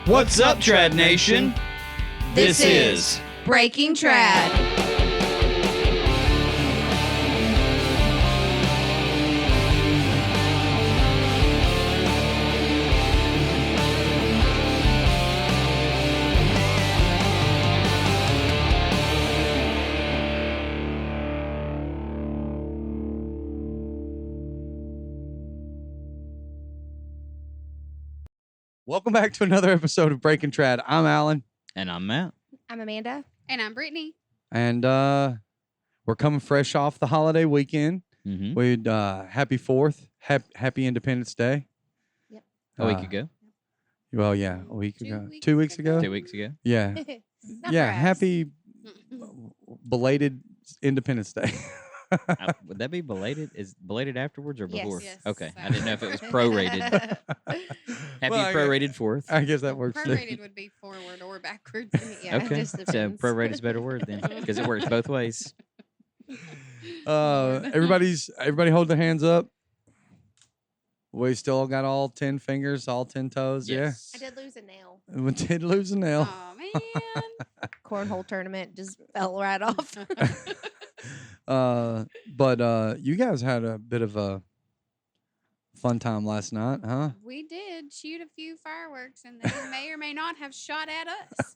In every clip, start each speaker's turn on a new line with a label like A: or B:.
A: What's up, Trad Nation? This is
B: Breaking Trad.
C: Welcome back to another episode of Breaking Trad. I'm Alan.
A: And I'm Matt.
B: I'm Amanda.
D: And I'm Brittany.
C: And we're coming fresh off the holiday weekend.
A: Mm-hmm.
C: We'd happy 4th, happy Independence Day.
B: Yep.
A: A week ago.
C: Well, yeah, a week ago.
D: 2
C: 2 weeks ago?
A: 2 weeks ago.
C: Yeah.
B: Not
C: Yeah,
B: for us.
C: happy belated Independence Day.
A: Would that be belated? Is belated afterwards or
B: Yes.
A: before?
D: Yes.
A: Okay. I didn't know if it was prorated. Happy
C: Well,
A: prorated 4th.
C: I guess that works too.
D: Prorated would be forward or backwards.
B: Yeah, it
A: Okay.
B: just
A: So
B: depends.
A: prorated's a better word then because it works both ways.
C: Everybody hold their hands up. We still got all 10 fingers, all 10 toes.
A: Yes.
B: I did lose a nail.
C: Yeah. We did lose a nail.
D: Oh, man.
B: Cornhole tournament just fell right off.
C: But you guys had a bit of a fun time last night, huh?
D: We did shoot a few fireworks, and they may or may not have shot at us.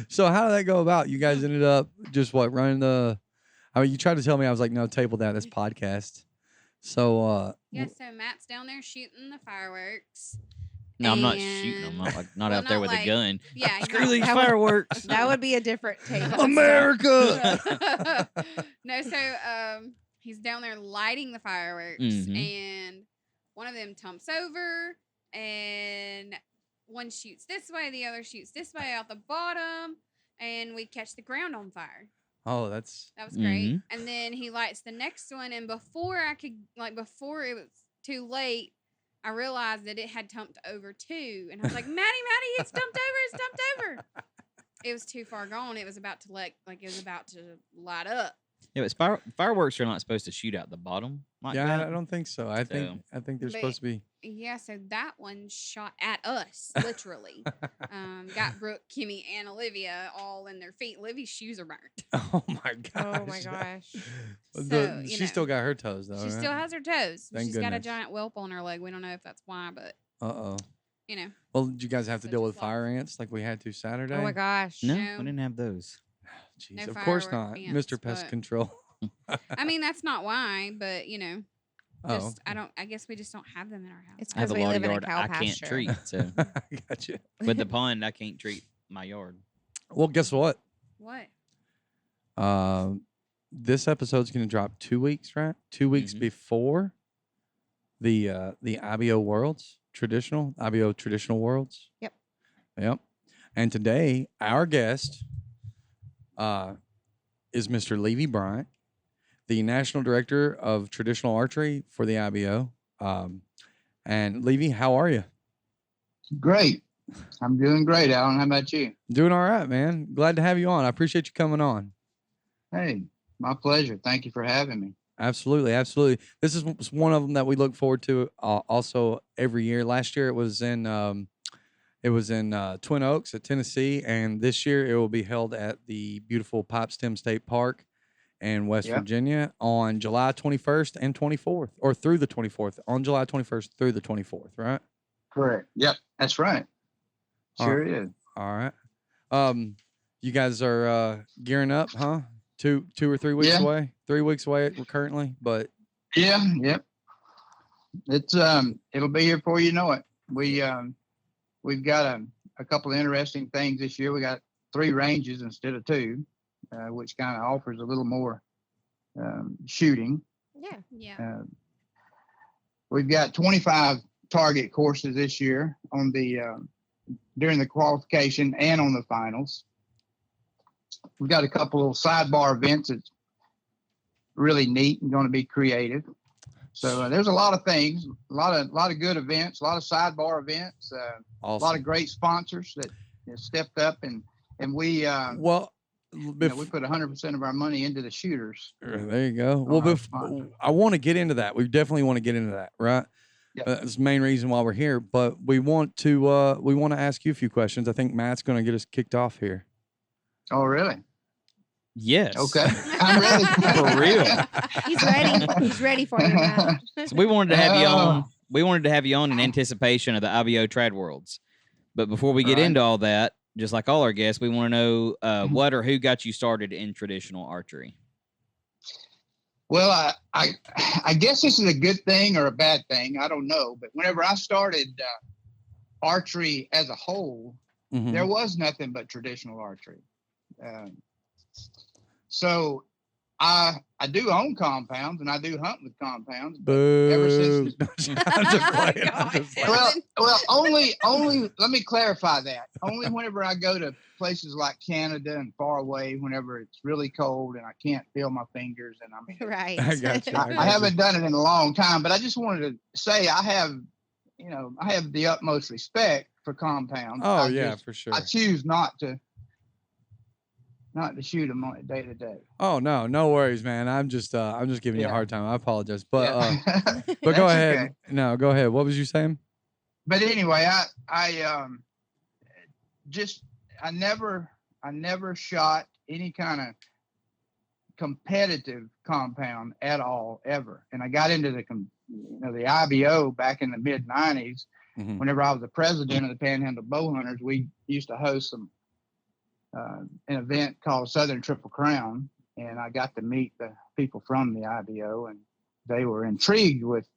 C: So how did that go about? You guys ended up just running the. I mean, you tried to tell me. I was like, no, table that. That's podcast. So
D: Yeah, so Matt's down there shooting the fireworks.
A: No, I'm not shooting them. I'm not
D: Well,
A: out there
D: not
A: with
D: like-
A: a gun.
D: Yeah,
A: Screw these
B: That would-
A: fireworks.
B: That would be a different table.
C: America.
D: No, so he's down there lighting the fireworks,
A: Mhm.
D: and one of them tumps over, and one shoots this way, the other shoots this way out the bottom, and we catch the ground on fire.
C: Oh, that's
D: That was great.
A: Mhm.
D: And then he lights the next one, and before before it was too late, I realized that it had tumped over too, and I was like, Maddie, it's tumped over, it's tumped over. It was too far gone. It was about to it was about to light up.
A: Yeah, but fireworks are not supposed to shoot out the bottom. Like
C: yeah.
A: that.
C: I don't think so. I think they're
D: But-
C: supposed to be.
D: Yeah, so that one shot at us, literally. Got Brooke, Kimmy, and Olivia all in their feet. Livy's shoes are burnt.
C: Oh my gosh.
B: Oh my gosh.
D: So, you
C: she
D: know,
C: still got her toes though.
D: She
C: right?
D: still has her toes.
C: Thank
D: She's got a
C: goodness.
D: giant whelp on her leg. We don't know if that's why, but
C: Uh-oh.
D: you know.
C: Well, did you guys have to
D: So
C: deal
D: just
C: with fire ants like we had to Saturday?
B: Oh my gosh.
A: No,
D: No.
A: we didn't have those.
C: Jeez,
D: No
C: of course
D: firework
C: not,
D: ants,
C: Mr. Pest
D: but-
C: Control.
D: I mean, that's not why, but you know,
C: Oh,
D: just I guess we just don't have them in our house.
B: It's
A: I have
B: because
A: a
B: we
A: lot
B: live
A: of
B: in a
A: yard
B: cow
A: I can't
B: pasture.
A: treat. So
C: gotcha.
A: with the pond, I can't treat my yard.
C: Well, guess what?
D: What?
C: This episode's going to drop 2 weeks, right? 2 weeks
A: Mhm.
C: before the Abio Worlds Abio Traditional Worlds. Yep. And today, our guest is Mr. Levy Bryant, the National Director of Traditional Archery for the Abio. And Levy, how are you?
E: Great. I'm doing great, Alan. How about you?
C: Doing all right, man. Glad to have you on. I appreciate you coming on.
E: Hey, my pleasure. Thank you for having me.
C: Absolutely. This is one of them that we look forward to also every year. Last year it was in Twin Oaks at Tennessee, and this year it will be held at the beautiful Pipestem State Park in West
E: Yep.
C: Virginia on July 21st and 24th, or through the 24th, on July 21st through the 24th, right?
E: Correct. Yep, that's right.
C: All
E: Sure is.
C: All right. You guys are gearing up, huh? 2 or 3 weeks
E: Yeah.
C: away. 3 weeks away currently, but
E: Yeah, yep. It's it'll be here before you know it. We've got a couple of interesting things this year. We got 3 ranges instead of 2, which kind of offers a little more shooting.
B: Yeah.
D: Yeah.
E: We've got 25 target courses this year on the during the qualification and on the finals. We've got a couple of sidebar events that's really neat and going to be creative. So there's a lot of things, a lot of good events, a lot of sidebar events, a
C: awesome.
E: lot of great sponsors that stepped up, and we
C: Well,
E: we put 100% of our money into the shooters.
C: there you go. Well,
E: our sponsor.
C: I want to get into that. We definitely want to get into that, right?
E: Yep.
C: That's the main reason why we're here. But we want to ask you a few questions. I think Matt's going to get us kicked off here.
E: Oh, really?
A: Yes.
E: Okay. I'm ready.
A: For real.
B: He's ready. He's ready for you, Matt.
A: So we wanted to have you on.
E: Oh.
A: We wanted to have you on in anticipation of the Abio Trad Worlds. But before we get
E: Right.
A: into all that, just like all our guests, we want to know what or who got you started in traditional archery.
E: Well, I guess this is a good thing or a bad thing. I don't know. But whenever I started archery as a whole,
C: Mhm.
E: there was nothing but traditional archery. So I do own compounds and I do hunt with compounds. But ever
C: Boo.
E: since
C: I'm just playing. I'm just playing.
E: well, only. Let me clarify that. Only whenever I go to places like Canada and far away, whenever it's really cold and I can't feel my fingers, and
B: Right.
C: I got you.
E: I haven't done it in a long time. But I just wanted to say I have the utmost respect for compounds.
C: Oh yeah, for sure.
E: I choose not to shoot them on day to day.
C: Oh no worries, man. I'm just giving you a
E: Yeah.
C: hard time. I apologize, but
E: Yeah.
C: but go
E: That's
C: ahead.
E: okay.
C: No, go ahead. What was you saying?
E: But anyway, I never shot any kind of competitive compound at all ever. And I got into the IBO back in the mid '90s.
C: Mhm.
E: Whenever I was the president of the Panhandle Bow Hunters, we used to host an event called Southern Triple Crown, and I got to meet the people from the IBO, and they were intrigued with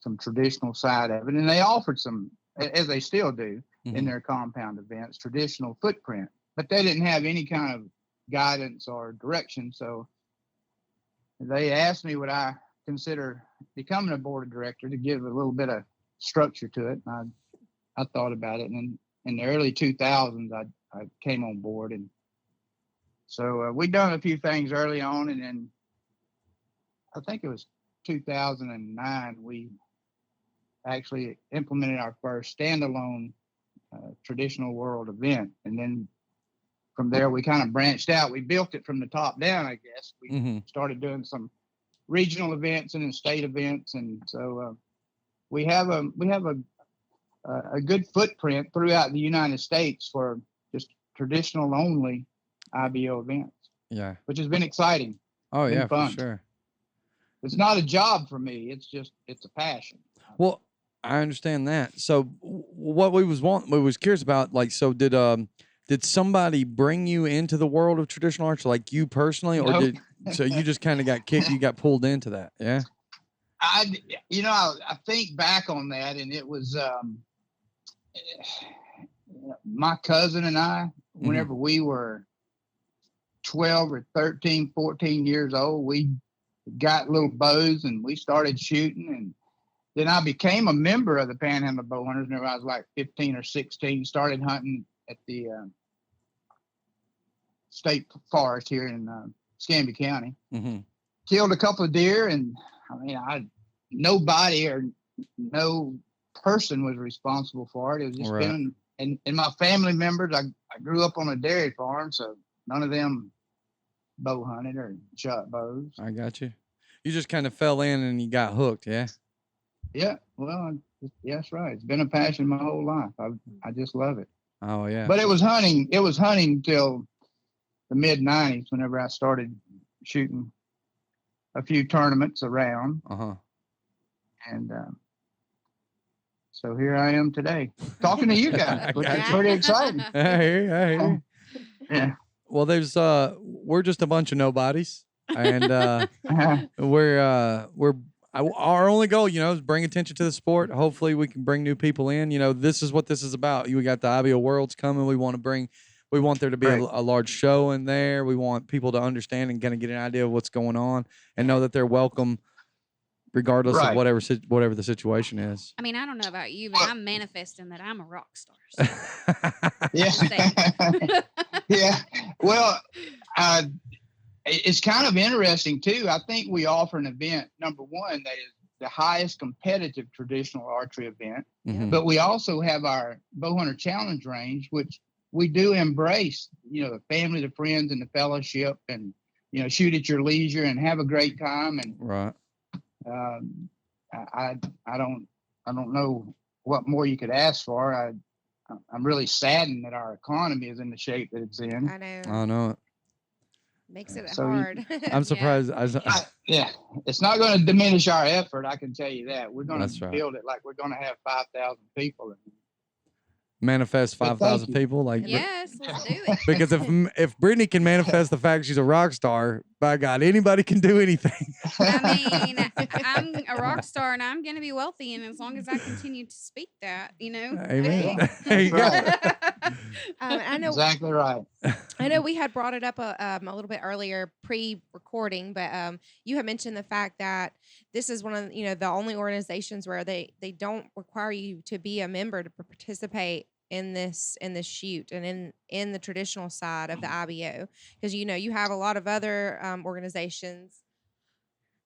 E: some traditional side of it, and they offered some, as they still do in
C: Mhm.
E: their compound events, traditional footprint, but they didn't have any kind of guidance or direction. So they asked me would I consider becoming a board of director to give a little bit of structure to it. And I thought about it, and then in the early 2000s, I came on board, and so we done a few things early on, and then I think it was 2009 we actually implemented our first standalone traditional world event, and then from there we kind of branched out. We built it from the top down, I guess. We
C: Mhm.
E: started doing some regional events and then state events, and so we have a good footprint throughout the United States for just traditional only IBO events,
C: Yeah.
E: which has been exciting.
C: Oh
E: Been
C: yeah, for
E: fun.
C: sure.
E: It's not a job for me. It's a passion.
C: Well, I understand that. So what we was curious about, like, so did somebody bring you into the world of traditional archery, like you personally, or
E: Nope.
C: so you just kind of got kicked, you got pulled into that? Yeah.
E: I think back on that, and it was my cousin and I, whenever we were 12 or 13, 14 years old, we got little bows and we started shooting. And then I became a member of the Panhandle Bow Hunters whenever I was like 15 or 16, started hunting at the state forest here in Escambia County.
C: Mm-hmm.
E: Killed a couple of deer, and I mean, nobody or no person was responsible for it. It was just
C: Right.
E: been, and my family members, I grew up on a dairy farm, so none of them bow hunted or shot bows.
C: I got you. You just kind of fell in and you got hooked, yeah?
E: Yeah, well, yeah, that's right. It's been a passion my whole life. I just love it.
C: Oh yeah.
E: But it was hunting. It was hunting till the mid '90s whenever I started shooting a few tournaments around,
C: Uh-huh.
E: and so here I am today talking to you guys, which is pretty exciting.
C: I hear you, I hear you.
E: Yeah.
C: Well, there's we're just a bunch of nobodies, and our only goal, is bring attention to the sport. Hopefully, we can bring new people in. This is what this is about. We got the Abio Worlds coming. We want there to be
E: Right.
C: a large show in there. We want people to understand and kind of get an idea of what's going on and know that they're welcome, regardless of
E: Right.
C: whatever the situation is.
D: I mean, I don't know about you, but I'm manifesting that I'm a rock star. So.
E: Yeah. Yeah. Well, it's kind of interesting too. I think we offer an event, number one, that is the highest competitive traditional archery event,
C: Mhm.
E: but we also have our Bowhunter Challenge range, which we do embrace, the family, the friends, and the fellowship, and, shoot at your leisure and have a great time. And
C: Right.
E: I don't I don't know what more you could ask for. I'm really saddened that our economy is in the shape that it's in.
B: I know.
C: I know it.
B: Makes it
E: So
B: hard.
C: I'm surprised.
E: Yeah, it's not going to diminish our effort. I can tell you that. We're going
C: That's
E: to
C: right.
E: build it like we're going to have 5,000 people.
C: Manifest
E: But thank
C: 5,000
E: you.
C: people, like
D: Yes, let's do it.
C: because if Brittany can manifest the fact she's a rock star, by God, anybody can do anything.
D: I mean, I'm a rock star and I'm going to be wealthy. And as long as I continue to speak that,
C: Amen.
E: Yeah,
C: There you go.
E: right.
B: I know.
E: Exactly right.
B: I know we had brought it up a little bit earlier, pre-recording, but you had mentioned the fact that this is one of the only organizations where they don't require you to be a member to participate in this shoot and in the traditional side of the IBO, because you have a lot of other organizations.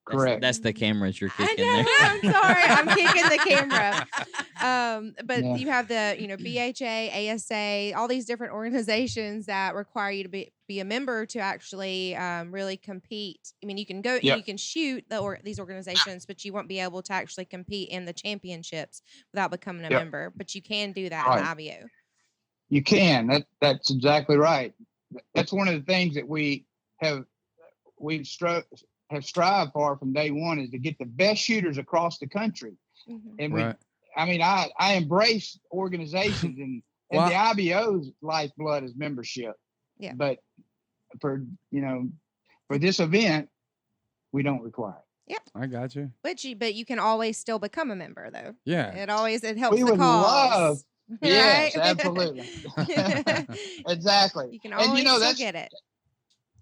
E: Correct.
A: That's the cameras you're
B: I
A: kicking
B: know.
A: there.
B: I'm sorry. I'm kicking the camera. But
E: Yeah.
B: you have the BHA, ASA, all these different organizations that require you to be a member to actually really compete. I mean, you can go,
E: Yep.
B: you can shoot these organizations, but you won't be able to actually compete in the championships without becoming a
E: Yep.
B: member. But you can do that
E: Right.
B: in the IBO.
E: You can. That's exactly right. That's one of the things that we've strived for from day one, is to get the best shooters across the country.
B: Mhm.
E: And
C: Right.
E: I embrace organizations and
C: Well,
E: the IBO's lifeblood is membership.
B: Yeah.
E: But for this event, we don't require it.
C: I got you.
B: But you can always still become a member, though.
C: Yeah.
B: It helps
E: We
B: the
E: would
B: cause.
E: love. Yes,
B: Right?
E: absolutely. Exactly.
B: You can
E: And
B: always still
E: that's
B: get it.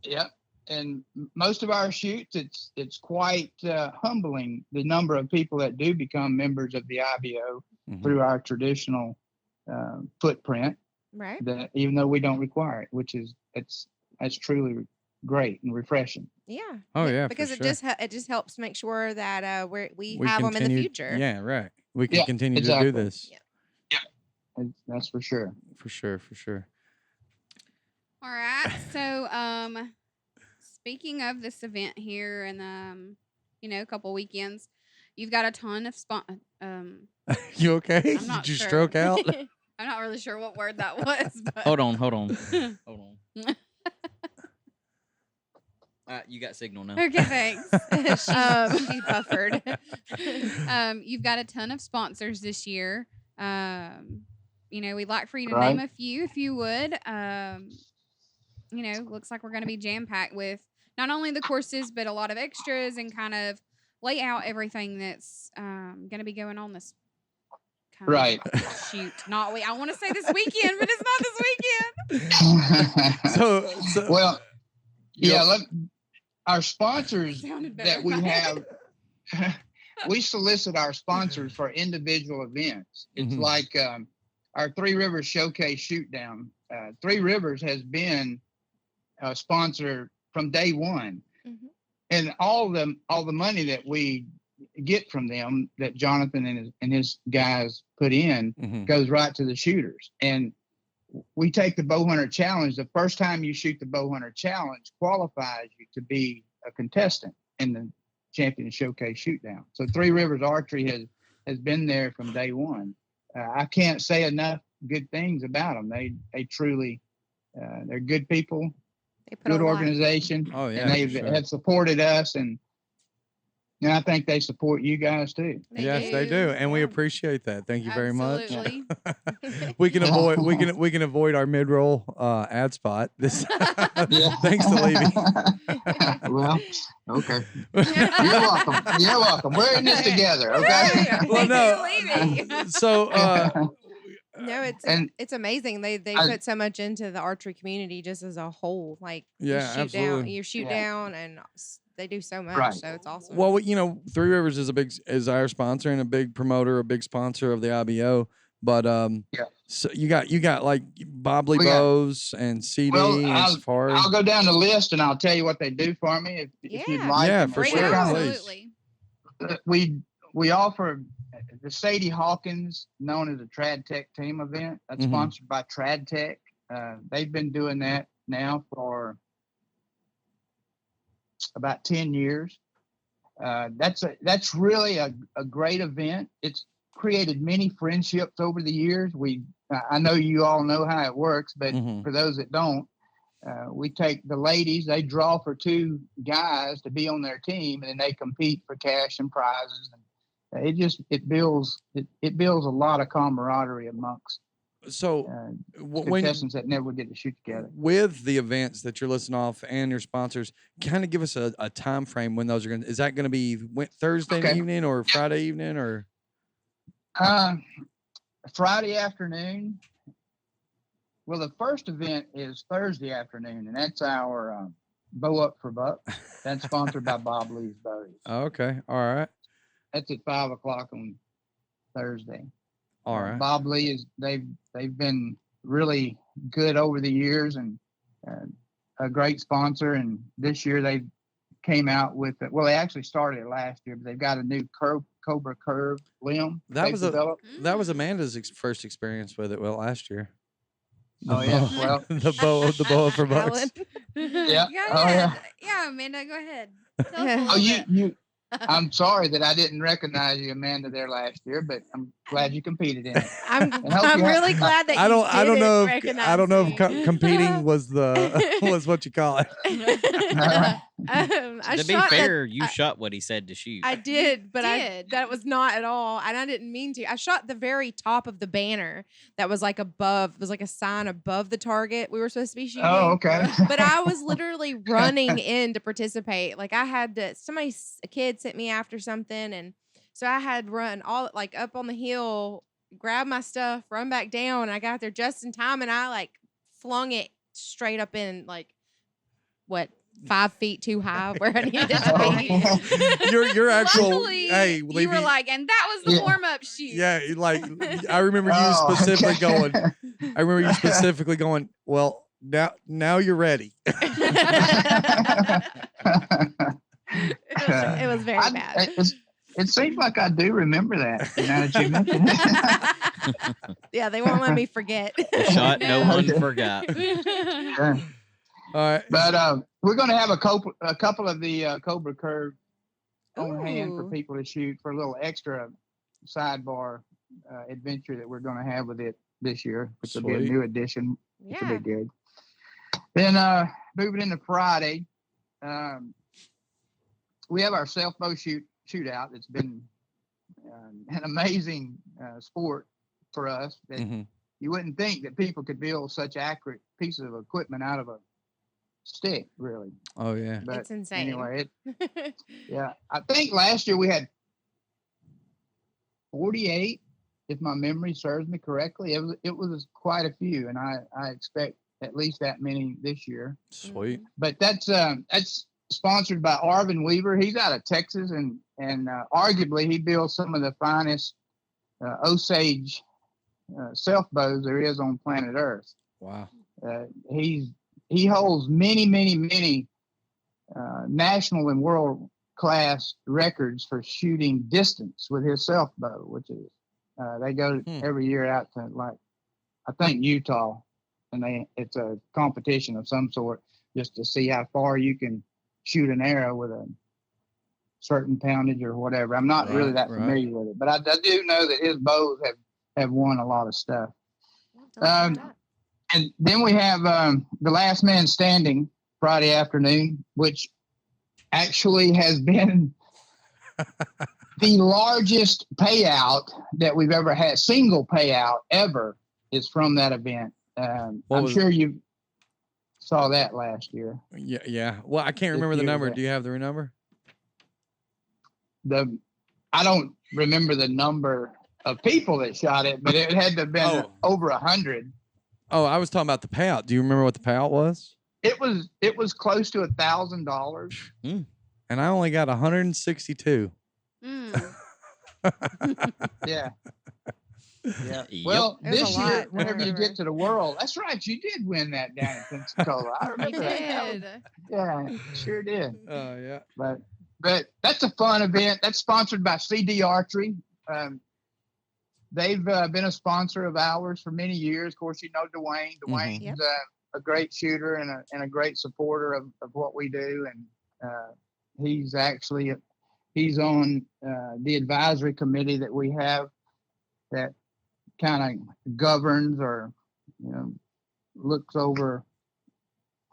E: Yep. And most of our shoots, it's quite humbling, the number of people that do become members of the IBO
C: Mhm.
E: through our traditional footprint,
B: Right.
E: that even though we don't require it, which is that's truly great and refreshing.
B: Yeah.
C: Oh, yeah, for
B: Because
C: sure.
B: it just helps make sure that we
C: We
B: have them in the
C: continue-
B: future.
C: Yeah, right. We can
E: Yeah,
C: continue to
E: exactly.
C: do this.
B: Yeah.
E: That's for sure.
C: For sure.
D: All right. So, speaking of this event here and a couple weekends, you've got a ton of
C: You okay?
D: I'm not
C: Did you
D: sure.
C: stroke out?
D: I'm not really sure what word that was. But
A: Hold on. Hold on. You got signal now.
D: Okay, thanks.
B: She buffered.
D: You've got a ton of sponsors this year. We'd like for you to
E: Right.
D: name a few if you would. Looks like we're going to be jam packed with not only the courses but a lot of extras and kind of lay out everything that's going to be going on this kind
E: Right.
D: of shoot. I want to say this weekend, but it's not this weekend.
C: So
E: Well, yeah.
C: Yep.
E: Our sponsors
D: Sounded better.
E: that we have, we solicit our sponsors for individual events. It's
C: Mhm.
E: like our Three Rivers Showcase Shootdown. Three Rivers has been a sponsor from day one,
B: Mhm.
E: and all the money that we get from them, that Jonathan and his guys put in,
C: Mhm.
E: goes right to the shooters. And we take the bow hunter challenge. The first time you shoot the bow hunter challenge qualifies you to be a contestant in the Champion Showcase Shootdown. So Three Rivers Archery has been there from day one. I can't say enough good things about them. They truly, they're good people,
B: They put a
E: good
B: lot.
E: organization,
C: Oh, yeah.
E: and they
C: for sure.
E: have supported us, and I think they support you guys too.
C: Yes, they do, and we
B: Yeah.
C: appreciate that. Thank you very much.
D: Absolutely.
C: We can avoid we can avoid our mid roll ad spot. This thanks to Levy.
E: Well, okay. You're welcome. You're welcome. We're in this together, okay?
C: Well, no.
D: Levy.
C: So
B: No,
E: And-
B: it's amazing. They
E: I-
B: put so much into the archery community just as a whole. Like
C: Yeah, absolutely.
B: you shoot
E: Yeah.
B: down, and they do so much.
E: Right.
B: So it's awesome.
C: well, Three Rivers is our sponsor and a big promoter, a big sponsor of the IBO. But
E: Yeah.
C: so you got like Bobley
E: We got-
C: bows and CD
E: Well,
C: and Safari.
E: I'll go down the list and I'll tell you what they do for me if you'd
B: Yeah.
E: like.
C: Yeah,
E: And
C: for
B: Bring
C: sure.
B: it on.
C: Please.
D: Absolutely.
E: We offer the Sadie Hawkins, known as a Trad Tech team event. That's
C: Mhm.
E: sponsored by Trad Tech. They've been doing that now for about 10 years. That's really a great event. It's created many friendships over the years. I know you all know how it works, but for those that don't, we take the ladies, they draw for 2 guys to be on their team, and then they compete for cash and prizes. And it builds a lot of camaraderie amongst contestants that never get to shoot together.
C: With the events that you're listing off and your sponsors, kind of give us a time frame when those are going to, is that going to be Thursday evening or Friday evening or?
E: Friday afternoon. Well, the first event is Thursday afternoon, and that's our Bow Up for Buck. That's sponsored by Bob Lee's Bows.
C: Okay. All right.
E: That's at 5:00 on Thursday.
C: All right.
E: Bob Lee they've been really good over the years and a great sponsor. And this year they came out with they actually started it last year, but they've got a new Cobra Curve limb.
C: That was Amanda's first experience with it. Well, last year.
E: Oh yeah, well
C: the bow for bucks.
E: Yeah.
D: Yeah, Amanda, go ahead.
E: I'm sorry that I didn't recognize you, Amanda, there last year, but I'm glad you competed in it.
B: I'm really glad that you
C: I don't know if competing was what you call it.
A: To be fair, you shot what he said to shoot.
B: I did, but that was not at all, and I didn't mean to. I shot the very top of the banner that was like above. It was like a sign above the target we were supposed to be shooting.
E: Oh, okay.
B: But I was literally running in to participate. Like I had to. A kid sent me after something, and so I had run all like up on the hill, grab my stuff, run back down, and I got there just in time, and I like flung it straight up in like 5 feet too high where I needed to be.
C: Your actual
D: Luckily,
C: hey, Levy,
D: you were like, and that was the warm up shoot.
C: Yeah, like I remember you specifically going. I remember you specifically going. Well, now you're ready.
B: It was very bad.
E: It seems like I do remember that. Now that you mentioned it.
B: Yeah, they won't let me forget.
A: The shot no one forgot.
E: Yeah.
C: All right,
E: but we're going to have a couple of the Cobra Curve on hand for people to shoot for a little extra sidebar adventure that we're going to have with it this year, which will be a new addition. Which will be good. Then moving into Friday, we have our self-bow shootout. It's been an amazing sport for us that you wouldn't think that people could build such accurate pieces of equipment out of a stick, really.
C: Oh yeah,
E: but
B: it's insane.
E: Anyway, I think last year we had 48, if my memory serves me correctly. It was quite a few, and I expect at least that many this year.
C: Sweet.
E: But that's sponsored by Arvin Weaver. He's out of Texas, and arguably he builds some of the finest Osage self bows there is on planet Earth.
C: Wow.
E: He holds many national and world class records for shooting distance with his self bow, which is they go every year out to I think Utah, and it's a competition of some sort just to see how far you can shoot an arrow with a certain poundage or whatever. I'm not really that familiar with it, but I do know that his bows have won a lot of stuff. And then we have the Last Man Standing Friday afternoon, which actually has been the largest payout that we've ever had. Single payout ever is from that event. I'm sure you saw that last year.
C: Yeah. Well, I can't remember the number. Do you have the number?
E: I don't remember the number of people that shot it, but it had to have been over 100.
C: Oh, I was talking about the payout. Do you remember what the payout was?
E: It was close to $1,000.
C: And I only got 162.
E: Yeah. Well, this year, whenever you get to the world, that's right. You did win that down in Pensacola. I remember that. Yeah, sure did.
C: Oh, yeah.
E: But that's a fun event. That's sponsored by CD Archery. They've been a sponsor of ours for many years. Of course, you know Dwayne. Dwayne's a great shooter and a great supporter of what we do. And he's on the advisory committee that we have that kind of governs or, looks over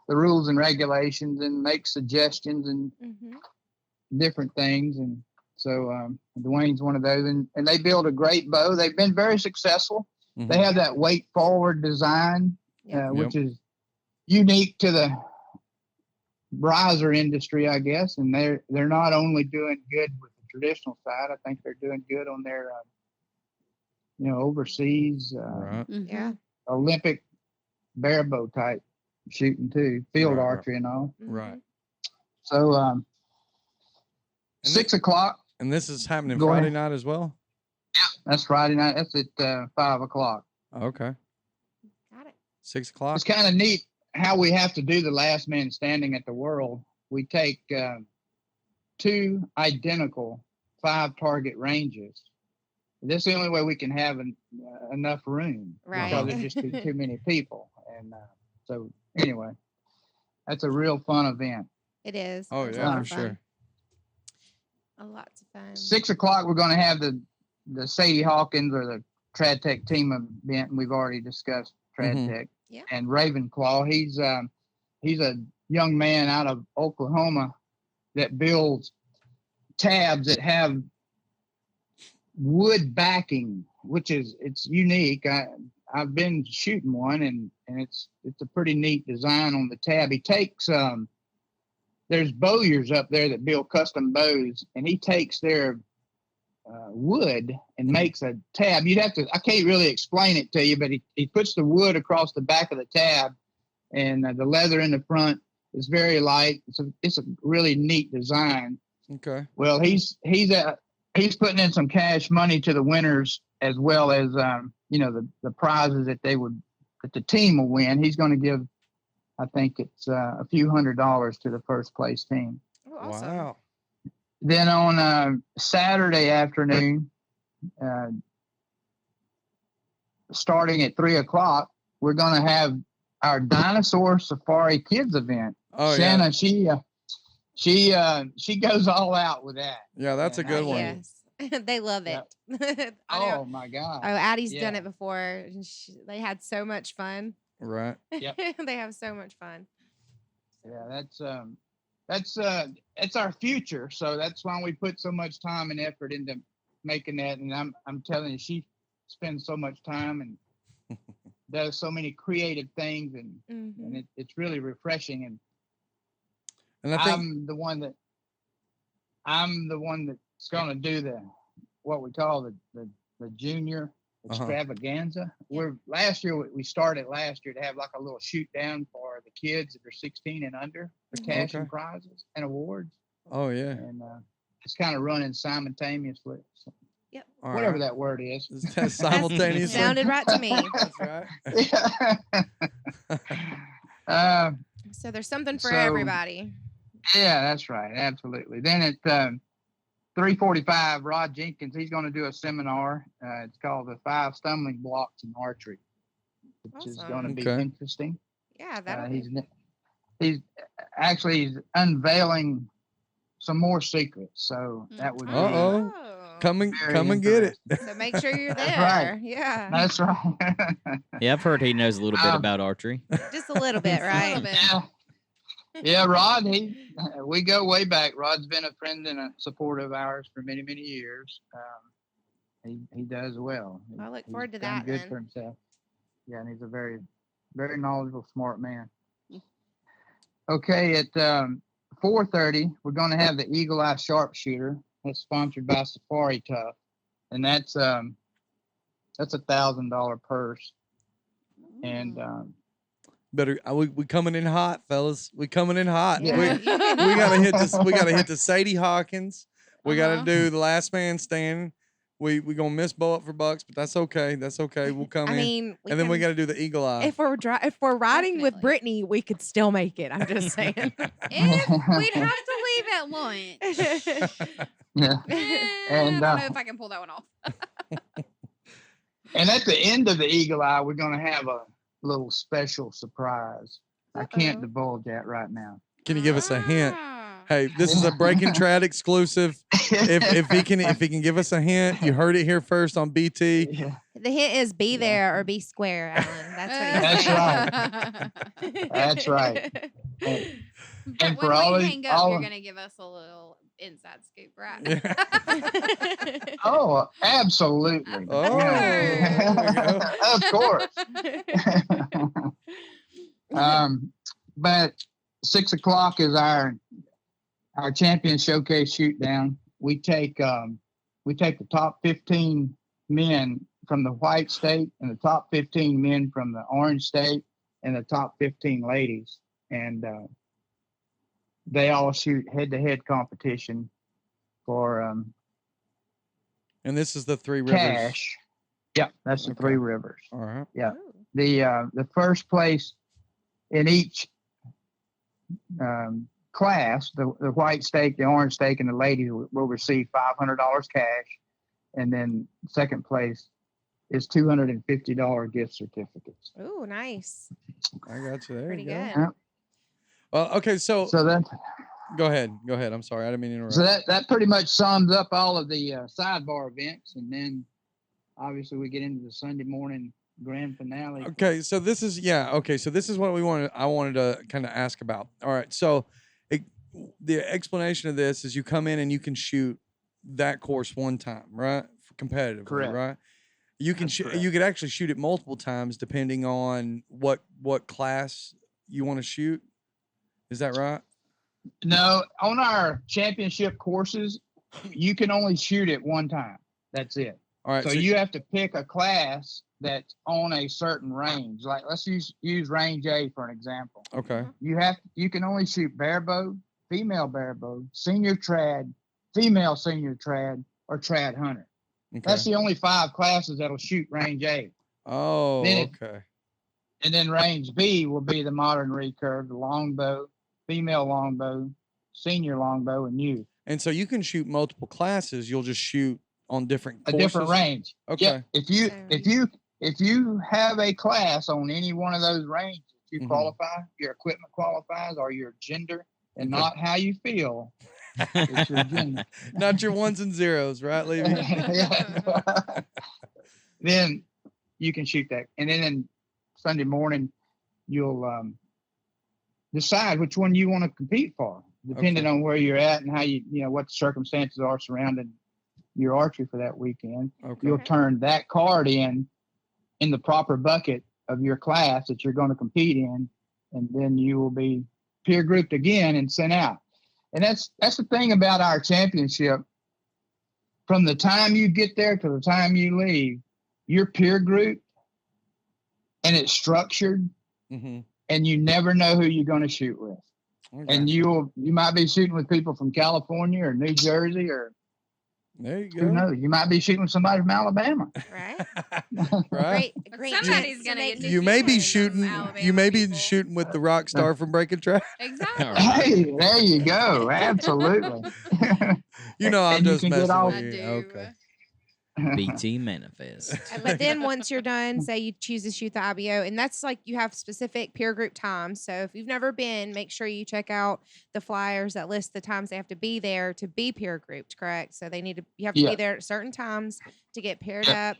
E: the rules and regulations and makes suggestions and different things. And so Dwayne's one of those, and they build a great bow. They've been very successful. They have that weight forward design, which is unique to the riser industry, I guess. And they're not only doing good with the traditional side, I think they're doing good on their, overseas, Olympic barebow type shooting too, field archery and all.
C: Right.
E: So 6 o'clock.
C: And this is happening Friday night as well?
E: That's Friday night. That's at 5 o'clock.
C: Okay.
B: Got it.
C: 6 o'clock.
E: It's kind of neat how we have to do the last man standing at the world. We take 2 identical 5 target ranges. This is the only way we can have enough room.
B: Right.
E: Because there's just too many people. And so anyway, that's a real fun event.
B: It is.
C: Oh,
B: It's a
C: yeah,
B: lot
C: for
B: of fun.
C: sure.
B: Lots of fun.
E: 6 o'clock, we're going to have the Sadie Hawkins or the Trad Tech team event, and we've already discussed Trad Tech.
B: Yeah.
E: And Ravenclaw, he's a young man out of Oklahoma that builds tabs that have wood backing, which it's unique. I've been shooting one, and it's a pretty neat design on the tab. He takes there's bowyers up there that build custom bows, and he takes their wood and makes a tab. I can't really explain it to you, but he puts the wood across the back of the tab, and the leather in the front is very light. It's a really neat design.
C: Okay.
E: Well, he's putting in some cash money to the winners, as well as the prizes that the team will win. He's going to give, I think it's a few $100s to the first place team.
B: Oh, awesome.
C: Wow.
E: Then on Saturday afternoon, starting at 3 o'clock, we're going to have our Dinosaur Safari Kids event.
C: Oh,
E: Shanna, she goes all out with that.
C: Yeah, that's a good one.
B: Yes. They love it. I know.
E: Oh my God.
B: Oh, Addie's done it before. And they had so much fun.
C: Right.
E: Yep.
B: They have so much fun.
E: Yeah, that's our future. So that's why we put so much time and effort into making that. And I'm telling you, she spends so much time and does so many creative things, and it's really refreshing. And
C: I think
E: I'm the one that's going to do what we call the junior extravaganza. Last year we started to have like a little shoot down for the kids that are 16 and under for cash and prizes and awards.
C: Oh yeah.
E: And it's kind of running simultaneously. So
B: Yep.
E: Whatever that word is.
C: Simultaneously.
B: Sounded right to me.
C: That's right.
B: So there's something for everybody.
E: Yeah, that's right. Absolutely. Then at 3:45, Rod Jenkins, he's going to do a seminar. It's called the 5 Stumbling Blocks in Archery, which is going to be interesting.
B: Yeah, that'll
E: he's unveiling some more secrets. So that would be
C: come and get it.
B: So make sure you're there.
E: Right.
B: Yeah.
E: That's right.
A: Yeah, I've heard he knows a little bit about archery.
B: Just a little bit, right?
D: A little bit.
E: Yeah, Rod, we go way back. Rod's been a friend and a supporter of ours for many, many years. He does well.
B: I look forward to
E: He's done
B: that
E: good
B: then.
E: for himself. Yeah, and he's a very, very knowledgeable, smart man. Okay, at 4:30, we're going to have the Eagle Eye Sharpshooter. That's sponsored by Safari Tough, and that's $1,000 purse. And
C: Better we coming in hot, fellas. We coming in hot.
B: Yeah.
C: We gotta hit this. We gotta hit the Sadie Hawkins. We gotta do the last man standing. We gonna miss Bo Up for Bucks, but that's okay. That's okay. We'll come in.
B: mean,
C: and then we gotta do the Eagle Eye.
B: If we're riding with
D: Definitely.
B: Brittany, we could still make it. I'm just saying.
D: If we'd have to leave at lunch.
E: yeah,
D: I
E: And,
D: don't know if I can pull that one off.
E: and at the end of the Eagle Eye, we're going to have a little special surprise. I can't divulge that right now.
C: Can you give us a hint? Hey, this is a Breaking Trad exclusive. If he can give us a hint, you heard it here first on BT.
E: Yeah,
B: The hint is be
E: Yeah.
B: there or be square, Alan. That's what he's saying.
E: That's right. And,
D: But
E: and for
D: when
E: all
D: we
E: of
D: hang up,
E: all
D: you're
E: of-
D: gonna give us a little inside scoop, right?
C: Yeah.
E: oh, absolutely.
C: Oh, there
E: Of course. But 6 o'clock is our champion showcase shoot down. We take the top 15 men from the white state and the top 15 men from the orange state and the top 15 ladies, and they all shoot head-to-head competition for
C: And this is the Three Rivers.
E: cash. Yep, that's the
C: Okay.
E: Three Rivers.
C: All right.
E: Yeah.
B: Ooh.
E: The first place in each class, the white stake, the orange stake, and the ladies will receive $500 cash, and then second place is $250 gift certificates.
B: Ooh, nice.
C: I got you there.
B: Pretty
C: you go.
B: good.
E: Yeah.
C: Well, okay. So
E: So that
C: go ahead. Go ahead. I'm sorry. I didn't mean to interrupt.
E: so that pretty much sums up all of the sidebar events, and then obviously we get into the Sunday morning grand finale.
C: Okay, so this is okay, so this is what I wanted to kind of ask about. All right, so the explanation of this is you come in and you can shoot that course one time, right? Competitively,
E: Correct.
C: right? You can
E: That's correct.
C: you could actually shoot it multiple times depending on what class you want to shoot. Is that right?
E: No, on our championship courses, you can only shoot it one time. That's it.
C: All right,
E: So you have to pick a class that's on a certain range. Like let's use range A for an example.
C: okay.
E: You can only shoot barebow, female barebow, senior trad, female senior trad, or trad hunter.
C: Okay.
E: That's the only 5 classes that'll shoot range A.
C: Oh,
E: Then
C: okay.
E: And then range B will be the modern recurve, the longbow, female longbow, senior longbow, and youth.
C: And so you can shoot multiple classes. You'll just shoot on different
E: A
C: courses.
E: different range.
C: Okay.
E: Yeah. If you have a class on any one of those ranges, you
C: Mhm.
E: qualify, your equipment qualifies, or your gender, and
C: Okay.
E: not how you feel. It's your gender.
C: Not your ones and zeros, right, Levy?
E: Yeah. Then you can shoot that, and then Sunday morning you'll decide which one you want to compete for, depending on where you're at and how you know what the circumstances are surrounding your archery for that weekend.
C: Okay.
E: You'll turn that card in the proper bucket of your class that you're going to compete in, and then you will be peer grouped again and sent out. And that's the thing about our championship. From the time you get there to the time you leave, you're peer grouped, and it's structured,
C: Mm-hmm.
E: and you never know who you're going to shoot with.
C: Okay.
E: And you might be shooting with people from California or New Jersey, or
C: There you
E: who
C: go.
E: knows? You might be shooting with somebody from Alabama.
B: Right?
C: Right.
B: Great
D: Somebody's
B: chance to
D: gonna
B: make
D: get to
C: You may be
D: Them
C: shooting.
D: Alabama
C: You may be
D: people.
C: shooting with the rock star from Breaking Trad.
D: Exactly.
E: Hey, there you go. Absolutely.
C: You know, I'm
E: And you
C: just
E: can get
C: messing
E: all-
C: with
D: I
C: you.
D: do.
C: Okay.
A: BT manifest.
B: But then once you're done, say you choose to shoot the Abio, and that's like you have specific peer group times. So if you've never been, make sure you check out the flyers that list the times they have to be there to be peer grouped, correct? So you have to
E: Yeah.
B: be there at certain times to get paired up.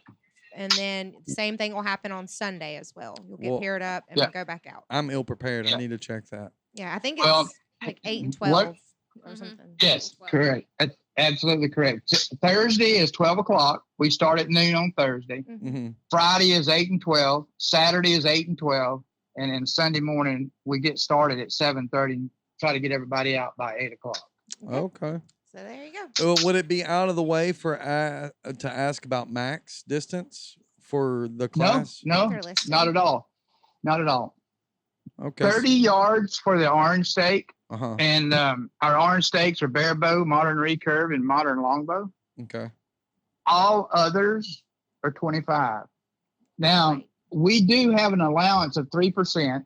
B: And then the same thing will happen on Sunday as well. You'll get
C: Well,
B: paired up and
E: Yeah.
B: then go back out.
C: I'm ill prepared. I
E: Yeah.
C: need to check that.
B: Yeah, I think it's
E: Well,
B: like 8 and
E: what-
B: 12 or
D: Mhm.
B: something.
E: Yes,
D: Well.
E: correct. That's absolutely correct. Thursday is 12 o'clock. We start at noon on Thursday.
B: Mhm.
C: Mm-hmm.
E: Friday is 8 and 12. Saturday is 8 and 12. And then Sunday morning, we get started at 7:30. Try to get everybody out by 8 o'clock.
C: Okay.
B: So there you go.
C: Would it be out of the way for to ask about max distance for the class?
E: No,
B: They're listed.
E: not at all. Not at all.
C: Okay.
E: 30 yards for the orange stake.
C: Uh huh.
E: And our orange stakes are bare bow, modern recurve, and modern longbow.
C: Okay.
E: All others are 25. Now,
B: Right.
E: we do have an allowance of 3%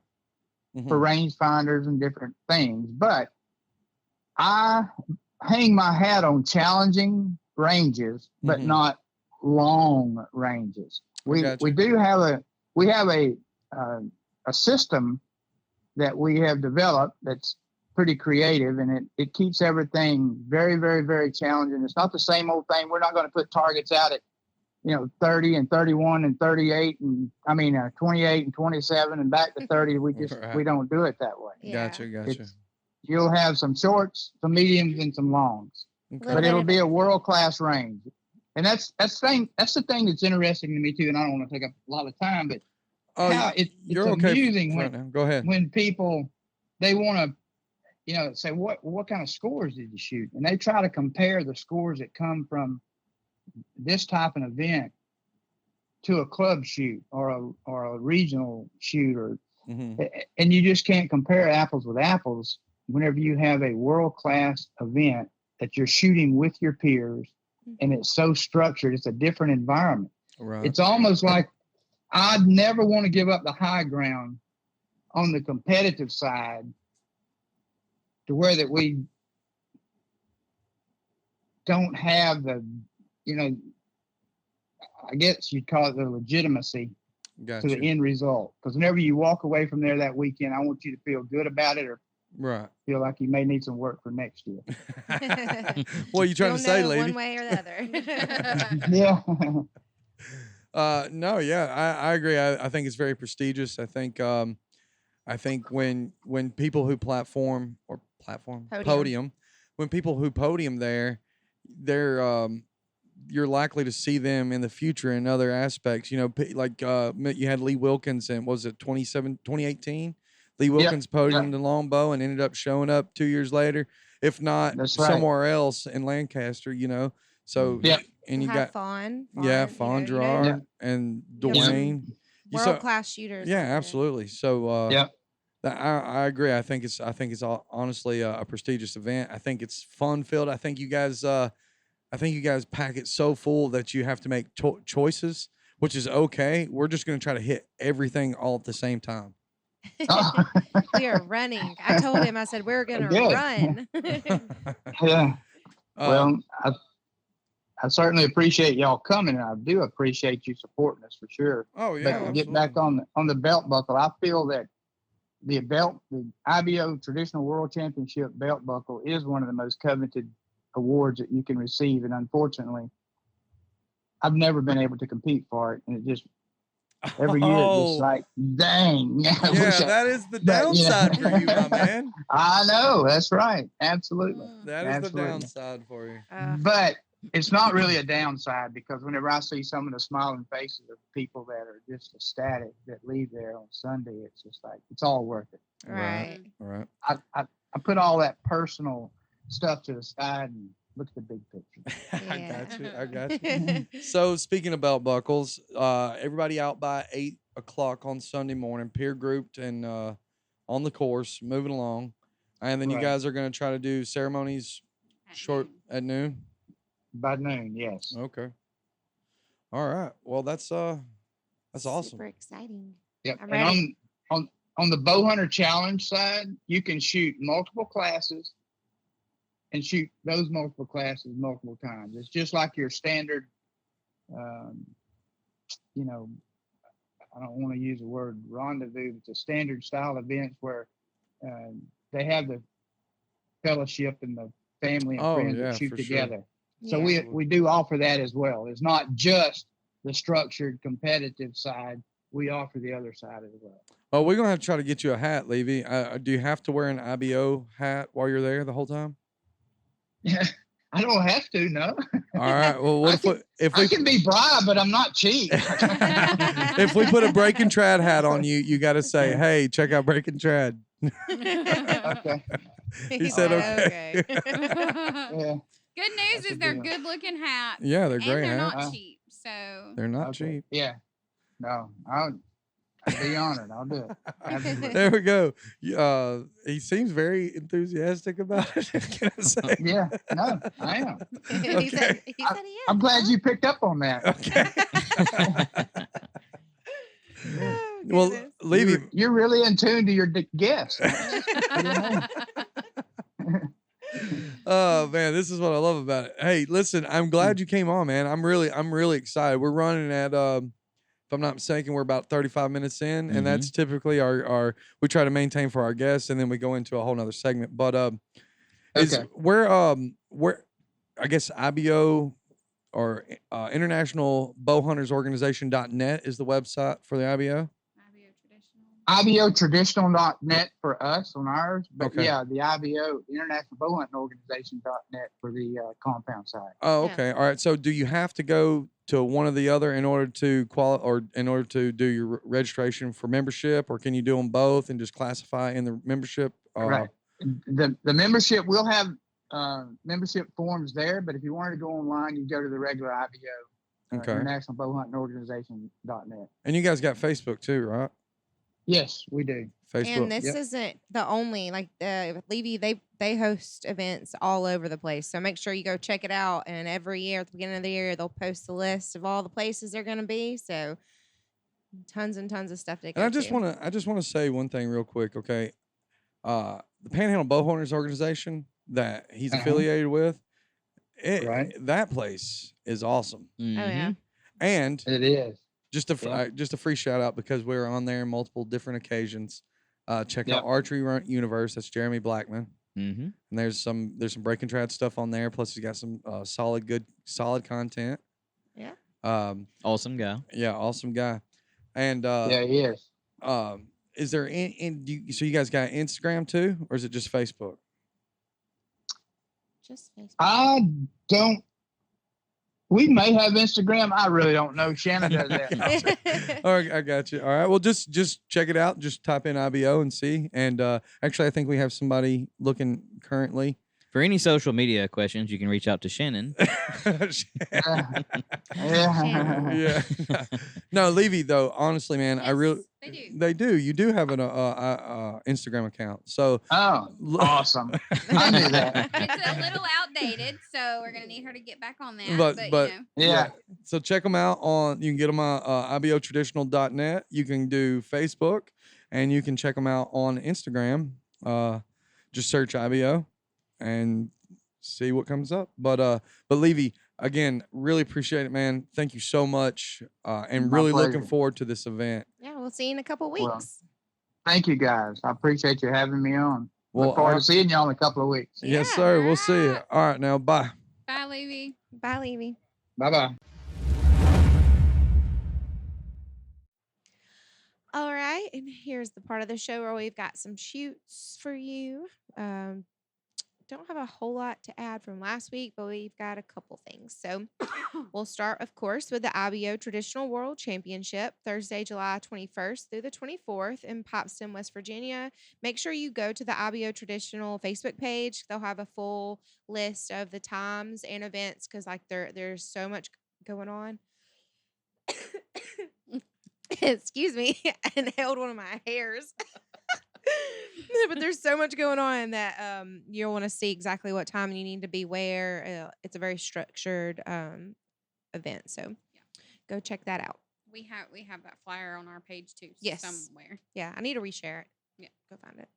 C: Mhm.
E: for range finders and different things, but I hang my hat on challenging ranges, but
C: Mhm.
E: not long ranges. We
C: gotcha.
E: we do have a system that we have developed that's pretty creative, and it keeps everything very, very, very challenging. It's not the same old thing. We're not going to put targets out at 30 and 31 and 38 and 28 and 27 and back to 30. We don't do it that way.
B: Yeah.
C: Gotcha.
E: You'll have some shorts, some mediums, and some longs,
C: Okay.
E: but it'll be a world-class range. And that's the thing that's interesting to me too. And I don't want to take up a lot of time, but it's amusing
C: right now. Go ahead.
E: when people they want to say what kind of scores did you shoot, and they try to compare the scores that come from this type of event to a club shoot or a regional shoot, and you just can't compare apples with apples whenever you have a world-class event that you're shooting with your peers, and it's so structured. It's a different environment.
C: Right.
E: It's almost like I'd never want to give up the high ground on the competitive side to where that we don't have the, I guess you'd call it the legitimacy
C: Gotcha.
E: to the end result. Because whenever you walk away from there that weekend, I want you to feel good about it or feel like you may need some work for next year.
C: What are you trying to say, lady?
B: One way or the other.
E: Yeah.
C: No, yeah, I agree. I think it's very prestigious. I think when people who podium, when people who podium there, they're you're likely to see them in the future in other aspects. Like you had Lee Wilkins, and was it 2018? Lee Wilkins podiumed in Longbow and ended up showing up 2 years later, if not somewhere else in Lancaster. So and you got
B: Fawn,
C: Gerard and Dwayne,
B: world-class shooters.
C: Yeah, absolutely. So I agree. I think it's honestly a prestigious event. I think it's fun filled. I think you guys pack it so full that you have to make choices, which is okay. We're just going to try to hit everything all at the same time.
B: We are running. I told him, I said, we're going to run.
E: Yeah. Well, I certainly appreciate y'all coming, and I do appreciate you supporting us for sure.
C: Oh yeah.
E: But to get back on the belt buckle, I feel that the Abio Traditional World Championship belt buckle is one of the most coveted awards that you can receive, and unfortunately, I've never been able to compete for it, and it just every year it's just like, dang.
C: Yeah, that is the downside for you, my man.
E: I know, that's right, absolutely.
C: That is the downside for you.
E: But it's not really a downside, because whenever I see some of the smiling faces of people that are just ecstatic that leave there on Sunday, it's just like it's all worth it.
B: Right.
E: I put all that personal stuff to the side and look at the big picture.
B: Yeah.
C: I got you. So speaking of belt buckles, everybody out by 8 o'clock on Sunday morning, peer grouped and on the course, moving along. And then you guys are going to try to do ceremonies at noon?
E: By noon, yes.
C: Okay. All right. Well, that's awesome.
B: Super exciting.
E: Yep.
B: I'm ready.
E: And on the bow hunter challenge side, you can shoot multiple classes and shoot those multiple classes multiple times. It's just like your standard, I don't want to use the word rendezvous, but the standard style events where they have the fellowship and the family and friends that shoot together. Sure. So we do offer that as well. It's not just the structured competitive side. We offer the other side as well.
C: Oh, we're going to have to try to get you a hat, Levy. Do you have to wear an Abio hat while you're there the whole time?
E: Yeah, I don't have to, no.
C: All right. Well, what if we
E: can be bribed, but I'm not cheap.
C: If we put a Break and Trad hat on you, you got to say, "Hey, check out Break and Trad."
E: Okay.
C: He said, "Okay."
E: Yeah.
D: Good news is they're good looking hats.
C: Yeah, they're great
D: and they're
C: hats.
D: not cheap. So
C: they're not cheap.
E: Yeah. No, I'd be honored. I'll do it. Absolutely.
C: There we go. He seems very enthusiastic about it. Can I say?
E: Yeah. No, I am.
B: He said he is.
E: I'm glad you picked up on that.
C: Okay. Well, Levy,
E: you're really in tune to your guests.
C: Oh man, this is what I love about it. Hey, listen, I'm glad you came on, man. I'm really excited. We're running at if I'm not mistaken, we're about 35 minutes in, and
A: Mhm.
C: that's typically our we try to maintain for our guests, and then we go into a whole nother segment. But is
E: Okay.
C: where I guess Abio or International Bowhunters Organization.net is the website for the Abio.
E: IBOtraditional.net for us on ours, but
C: Okay.
E: yeah, the IBO, International Bowhunting Organization.net for the compound side.
C: Oh,
B: Yeah.
C: okay. All right. So do you have to go to one or the other in order to or in order to do your registration for membership, or can you do them both and just classify in the membership?
E: Right. The membership will have membership forms there, but if you wanted to go online, you go to the regular IBO,
C: Okay.
E: International Bowhunting Organization.net.
C: And you guys got Facebook too, right?
E: Yes, we do.
C: Facebook.
B: And this
E: Yep.
B: isn't the only Levy. They host events all over the place. So make sure you go check it out. And every year at the beginning of the year, they'll post the list of all the places they're going to be. So tons and tons of stuff to go
C: And I just want to say one thing real quick, okay? The Panhandle Bowhunters Organization that he's affiliated with,
E: Right.
C: that place is awesome.
B: Oh yeah.
C: And
E: It is.
C: just a free shout out because we were on there on multiple different occasions. Check
E: Yep.
C: out Archery Universe. That's Jeremy Blackman.
A: Mhm.
C: And there's some breaking trad stuff on there. Plus he's got some solid content.
B: Yeah.
A: Awesome guy.
C: Yeah, awesome guy. And
E: Yeah, he is.
C: is there so you guys got Instagram too, or is it just Facebook?
B: Just Facebook.
E: I don't. We may have Instagram. I really don't know. Shannon does that.
C: All right, I got you. All right. Well, just check it out. Just type in IBO and see. And actually, I think we have somebody looking currently.
A: For any social media questions, you can reach out to Shannon.
E: Yeah.
C: Yeah. No, Levy though. Honestly, man, I really
D: They do.
C: they do. You do have an Instagram account. So
E: Oh, awesome. I knew that.
D: It's a little outdated, so we're gonna need her to get back on that.
C: But-
D: But, you know,
E: Yeah.
C: So check them out you can get them on IBOtraditional.net. You can do Facebook, and you can check them out on Instagram. Just search IBO and see what comes up. But Levy, again, really appreciate it, man. Thank you so much. And
E: My
C: really looking
E: pleasure.
C: forward to this event.
B: Yeah, we'll see you in a couple
E: Well,
B: weeks.
E: Thank you, guys. I appreciate you having me on.
C: Well,
E: Look forward
C: all
E: to seeing y'all in a couple of weeks.
C: Yes,
B: Yeah.
C: sir. We'll see you. All right, now, bye.
D: bye, Levy.
B: Bye, Levy.
E: Bye-bye.
B: All right, and here's the part of the show where we've got some shoots for you. Don't have a whole lot to add from last week, but we've got a couple things. So we'll start, of course, with the Abio Traditional World Championship, Thursday, July 21st through the 24th in Popston, West Virginia. Make sure you go to the Abio Traditional Facebook page. They'll have a full list of the times and events because there's so much going on. Excuse me, I inhaled one of my hairs. But there's so much going on that you'll want to see exactly what time you need to be where. It's a very structured event, so go check that out.
D: We have that flyer on our page too.
B: Yes.
D: Somewhere.
B: Yeah, I need to reshare it.
D: Yeah.
B: Go find it.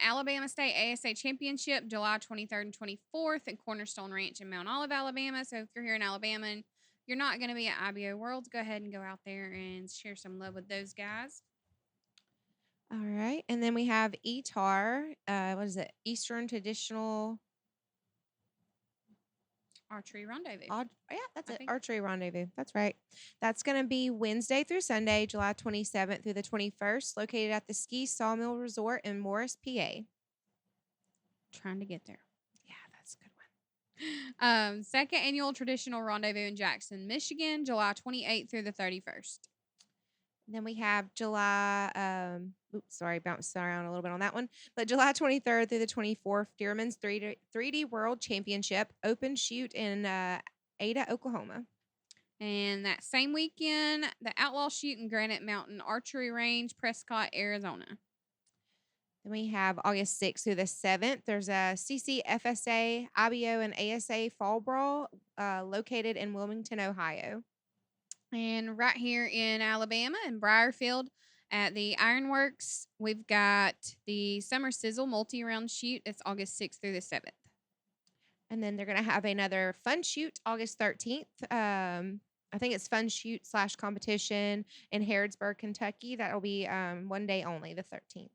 D: Alabama State ASA Championship, July 23rd and 24th at Cornerstone Ranch in Mount Olive, Alabama. So if you're here in Alabama and you're not going to be at IBO Worlds, go ahead and go out there and share some love with those guys.
B: All right, and then we have ETAR. What is it? Eastern Traditional
D: Archery Rendezvous.
B: Yeah, that's
D: I
B: it.
D: think.
B: Archery Rendezvous. That's right. That's going to be Wednesday through Sunday, July 27th through the 21st, located at the Ski Sawmill Resort in Morris, PA.
D: Trying to get there.
B: Yeah, that's a good one.
D: Second annual Traditional Rendezvous in Jackson, Michigan, July 28th through the 31st.
B: Then we have July, bounced around a little bit on that one. But July 23rd through the 24th, Deerman's 3D World Championship Open Shoot in Ada, Oklahoma.
D: And that same weekend, the Outlaw Shoot in Granite Mountain Archery Range, Prescott, Arizona.
B: Then we have August 6th through the 7th. There's a CCFSA, Abio, and ASA Fall Brawl located in Wilmington, Ohio.
D: And right here in Alabama, in Briarfield, at the Ironworks, we've got the Summer Sizzle multi-round shoot. It's August 6th through the 7th.
B: And then they're going to have another fun shoot August 13th I think it's fun shoot / competition in Harrodsburg, Kentucky. That will be 1 day only, the 13th.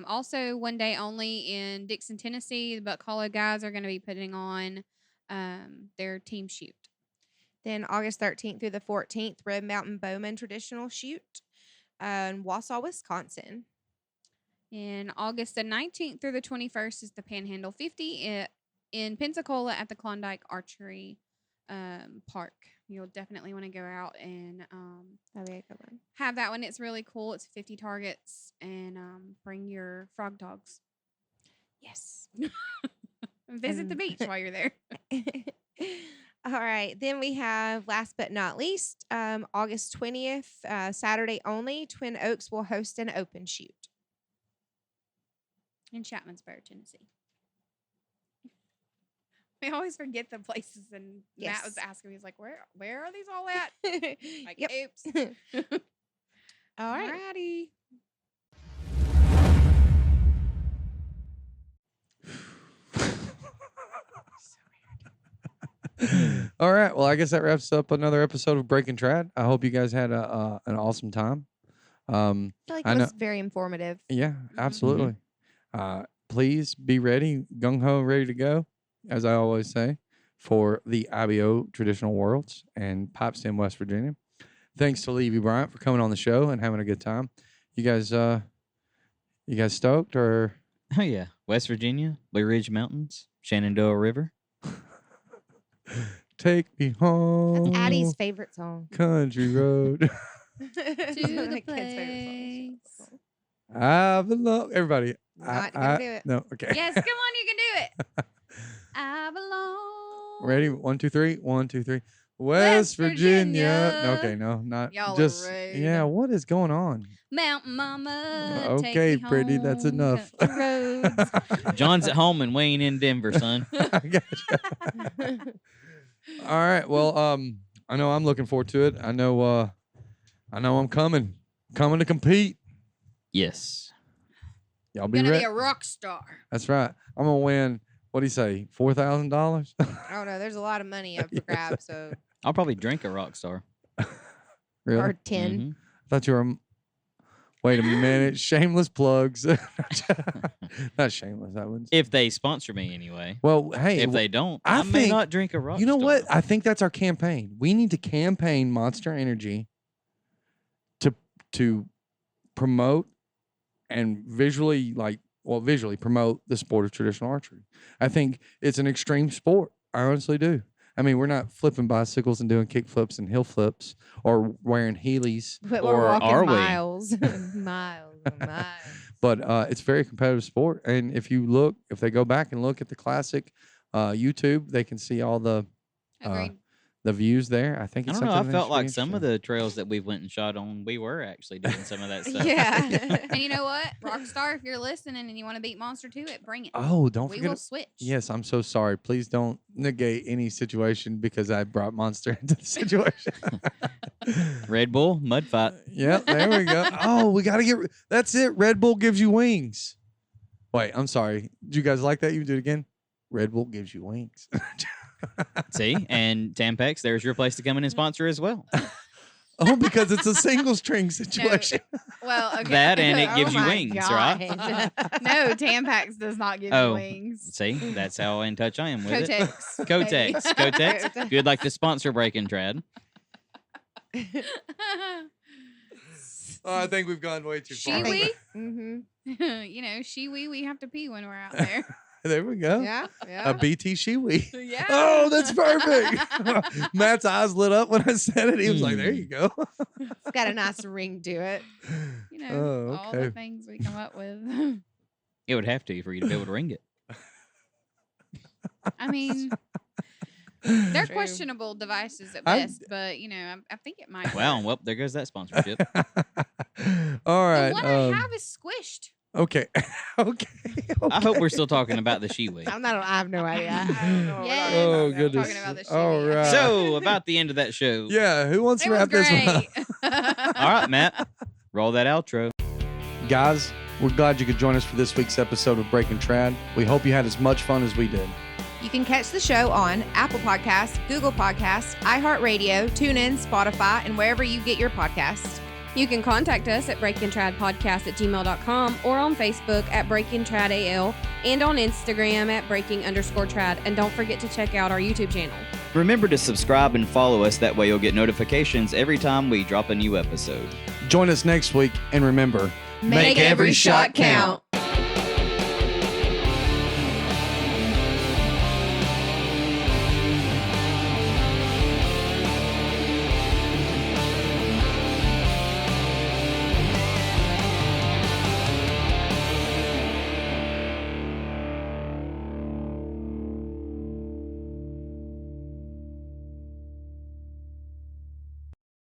D: Also, 1 day only in Dixon, Tennessee. The Buck Hollow guys are going to be putting on their team shoot.
B: Then August 13th through the 14th, Red Mountain Bowman Traditional Shoot in Wausau, Wisconsin.
D: And August the 19th through the 21st is the Panhandle 50 in Pensacola at the Klondike Archery Park. You'll definitely want to go out and
B: That'd be a good one.
D: have that one. It's really cool. It's 50 targets, and bring your frog dogs.
B: Yes.
D: Visit the beach while you're there.
B: All right. Then we have, last but not least, August 20th, Saturday only, Twin Oaks will host an open shoot.
D: In Chapmansburg, Tennessee. We always forget the places, and
B: Yes.
D: Matt was asking me, he's like, where are these all at? Like,
B: Yep.
D: oops.
B: All right.
D: Alrighty.
C: All right. Well, I guess that wraps up another episode of Breaking Trad. I hope you guys had an awesome time.
B: I feel like
C: I
B: it
C: know-
B: was very informative.
C: Yeah, absolutely. Please be ready, gung ho, ready to go, as I always say, for the Abio Traditional Worlds and Pipestem, West Virginia. Thanks to Levy Bryant for coming on the show and having a good time. You guys stoked or?
A: Oh yeah, West Virginia, Blue Ridge Mountains, Shenandoah River.
C: Take me home.
B: That's Addie's favorite song.
C: Country road.
D: To the place.
C: I belong. Everybody.
B: Not gonna do it.
C: No. Okay.
D: Yes, come on, you can do it. I belong.
C: Ready? 1, 2, 3. 1, 2, 3. West Virginia.
D: Virginia.
C: Okay, no, not
D: Y'all are
C: just.
D: rude.
C: Yeah, what is going on?
D: Mountain Mama.
C: Okay,
D: take me
C: pretty, that's
D: home,
C: enough.
D: country roads.
A: John's at home and we ain't in Denver, son.
C: I gotcha. All right. Well, I know I'm looking forward to it. I know I'm coming to compete.
A: Yes.
C: Y'all be
D: Gonna
C: ready.
D: be a rock star.
C: That's right. I'm gonna win. What do you say? $4,000?
B: I don't know. There's a lot of money up for grabs. So
A: I'll probably drink a rock star.
C: Really?
B: or 10.
A: Mhm.
C: I thought you were. Wait a minute. Shameless plugs. Not shameless. That one's.
A: If they sponsor me anyway.
C: Well, hey.
A: If they don't,
C: I
A: I may
C: think-
A: not drink a rock
C: You know
A: star.
C: what? I think that's our campaign. We need to campaign Monster Energy to promote and visually promote the sport of traditional archery. I think it's an extreme sport. I honestly do. I mean, we're not flipping bicycles and doing kick flips and hill flips or wearing Heelys,
B: But
A: Or
B: we're walking
A: are we?
B: miles. miles and miles.
C: but it's a very competitive sport. And if they go back and look at the classic YouTube, they can see all the
D: Agreed.
C: views there. I think
A: I
C: it's
A: don't know. I
C: something that
A: felt
C: should be
A: like some of
C: interesting.
A: the trails that we went and shot on, we were actually doing some of that stuff.
B: Yeah.
D: And you know what? Rockstar, if you're listening and you want to beat Monster to it, bring it.
C: Oh, don't
D: We
C: forget.
D: will switch.
C: Yes, I'm so sorry. Please don't negate any situation because I brought Monster into the situation.
A: Red Bull, mud fight.
C: Yep, there we go. Oh, we got to get. That's it. Red Bull gives you wings. Wait, I'm sorry. Did you guys like that? You do it again. Red Bull gives you wings.
A: See? And Tampex, there's your place to come in and sponsor as well.
C: Oh, because it's a single string situation.
D: Well, okay.
A: That and it
B: Oh
A: gives you
B: my
A: wings, right?
B: God.
D: No, Tampax does not give
A: Oh.
D: you wings.
A: See? That's how in touch I am with it.
D: Kotex.
A: Kotex. Kotex. If you'd like to sponsor Breaking Trad.
C: Oh, I think we've gone way too far.
D: Shiwi?
B: Mm-hmm.
D: You know, Shiwi, we have to pee when we're out there.
C: There we go.
B: Yeah.
C: A
B: Yeah.
C: BT Shiwi.
D: Yeah.
C: Oh, that's perfect. Matt's eyes lit up when I said it. He was like, there you go.
B: It's got a nice ring to it.
D: You know,
C: Oh,
D: all
C: okay.
D: the things we come up with.
A: It would have to for you to be able to ring it.
D: I mean, they're
B: True.
D: questionable devices at
C: I-
D: best, but you know, I think it might.
A: Well, there goes that sponsorship.
C: All right.
D: The one I have is squished.
C: Okay. Okay.
A: I hope we're still talking about the Shiwi.
B: I have no idea. I don't know what we're
D: Yes.
B: talking
C: Oh,
B: about.
C: goodness.
D: Talking about the
C: All
D: Shiwi.
C: right.
A: So, about the end of that show.
C: Yeah, who wants
D: It
C: to
D: was
C: wrap this one up?
D: great.
A: All right, Matt. Roll that outro.
C: Guys, we're glad you could join us for this week's episode of Breaking Trad. We hope you had as much fun as we did.
B: You can catch the show on Apple Podcasts, Google Podcasts, iHeartRadio, TuneIn, Spotify, and wherever you get your podcasts.
D: You can contact us at breakingtradpodcast@gmail.com or on Facebook at breakingtradal and on Instagram at breaking_trad. And don't forget to check out our YouTube channel.
A: Remember to subscribe and follow us. That way you'll get notifications every time we drop a new episode.
C: Join us next week, and remember,
B: Make every shot count.